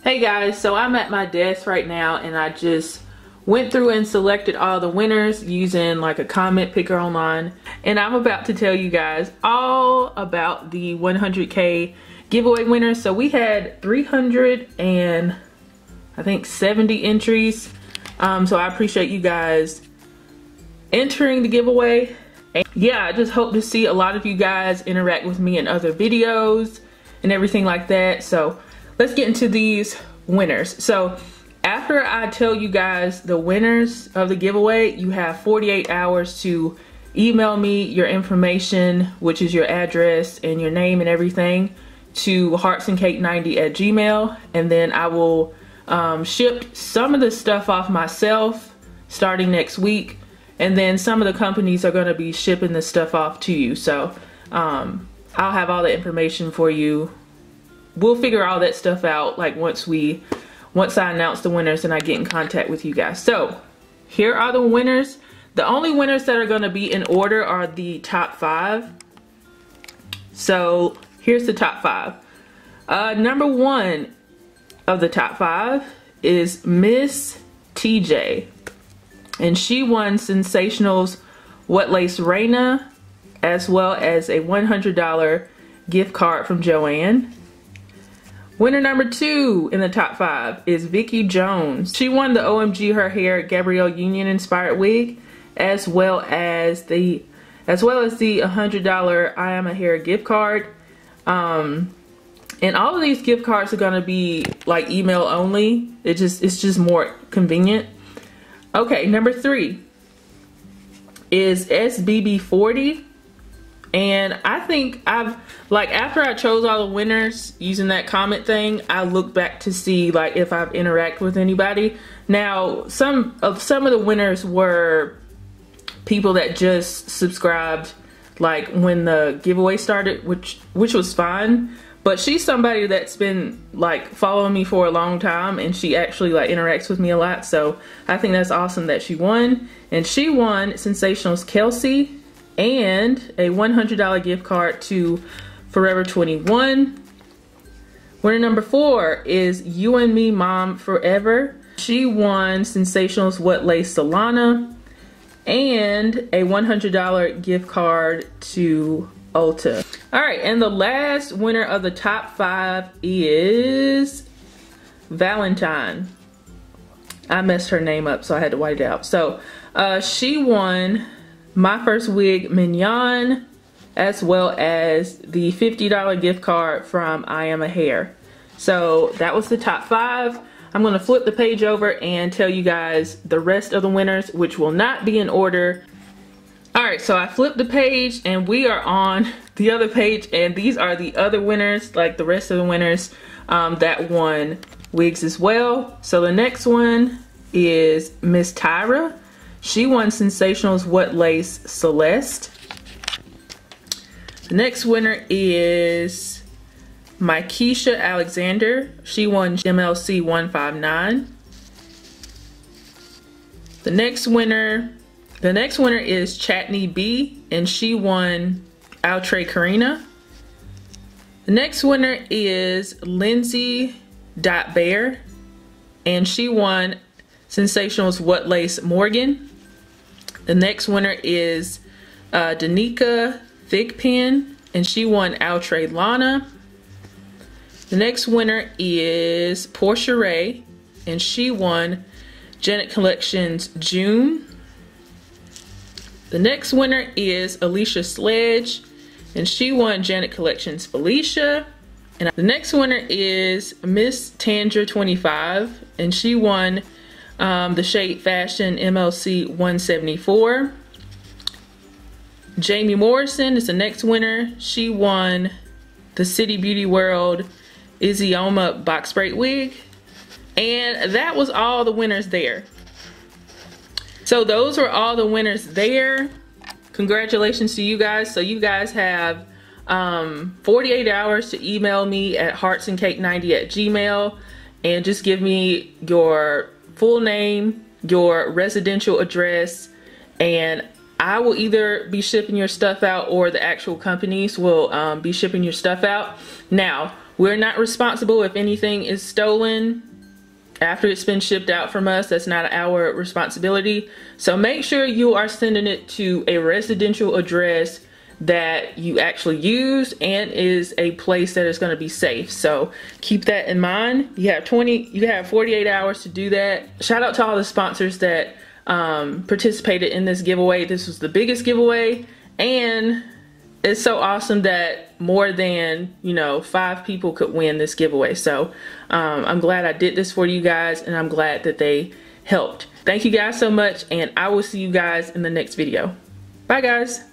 Hey guys, so I'm at my desk right now and I just went through and selected all the winners using like a comment picker online, and I'm about to tell you guys all about the 100K giveaway winners. So we had 370 entries. So I appreciate you guys entering the giveaway. And yeah, I just hope to see a lot of you guys interact with me in other videos and everything like that. So let's get into these winners. So after I tell you guys the winners of the giveaway, you have 48 hours to email me your information, which is your address and your name and everything, to TheHeartsandCake90@gmail, and then I will ship some of the stuff off myself starting next week, and then some of the companies are going to be shipping the stuff off to you. So I'll have all the information for you. We'll figure all that stuff out like once I announce the winners and I get in contact with you guys. So here are the winners. The only winners that are going to be in order are the top 5. So here's the top 5. Number 1 of the top 5 is Miss TJ, and she won Sensational's What Lace Raina, as well as a $100 gift card from Joanne. Winner number 2 in the top 5 is Vicky Jones. She won the OMG Her Hair Gabrielle Union inspired wig, as well as the $100 I Am a Hair gift card. And all of these gift cards are gonna be like email only. It's just more convenient. Okay, number 3 is SBB40. And I think after I chose all the winners using that comment thing, I looked back to see like if I've interacted with anybody. Now, some of the winners were people that just subscribed like when the giveaway started, which was fine. But she's somebody that's been like following me for a long time, and she actually like interacts with me a lot. So I think that's awesome that she won. And she won Sensational's Kelsey and a $100 gift card to Forever 21. Winner number 4 is You and Me Mom Forever. She won Sensational's What Lace Solana and a $100 gift card to Ulta. All right, and the last winner of the top 5 is Valentine. I messed her name up, so I had to white it out. So she won My First Wig Mignon, as well as the $50 gift card from I Am a Hair. So that was the top 5. I'm going to flip the page over and tell you guys the rest of the winners, which will not be in order. Alright, so I flipped the page and we are on the other page, and these are the other winners, like the rest of the winners that won wigs as well. So the next one is Miss Tyra. She won Sensational's What Lace Celeste. The next winner is Mykesha Alexander. She won MLC 159. The next winner is Chatney B, and she won Outre Karina. The next winner is Lindsay Bear, and she won Sensational's What Lace Morgan. The next winner is Danica Thigpen, and she won Outre Lana. The next winner is Portia Ray, and she won Janet Collections June. The next winner is Alicia Sledge, and she won Janet Collections Felicia. And the next winner is Miss Tanger 25, and she won the Shade Fashion MLC 174. Jamie Morrison is the next winner. She won the City Beauty World Izioma Box Braid Wig. And that was all the winners there. So those were all the winners there. Congratulations to you guys. So you guys have 48 hours to email me at heartsandcake90@gmail, and just give me your full name, your residential address, and I will either be shipping your stuff out or the actual companies will be shipping your stuff out. Now, We're not responsible if anything is stolen after it's been shipped out from us. That's not our responsibility. So make sure you are sending it to a residential address that you actually use and is a place that is going to be safe. So keep that in mind. You have 48 hours to do that. Shout out to all the sponsors that participated in this giveaway. This was the biggest giveaway, and it's so awesome that more than 5 people could win this giveaway. So I'm glad I did this for you guys, and I'm glad that they helped. Thank you guys so much, and I will see you guys in the next video. Bye guys.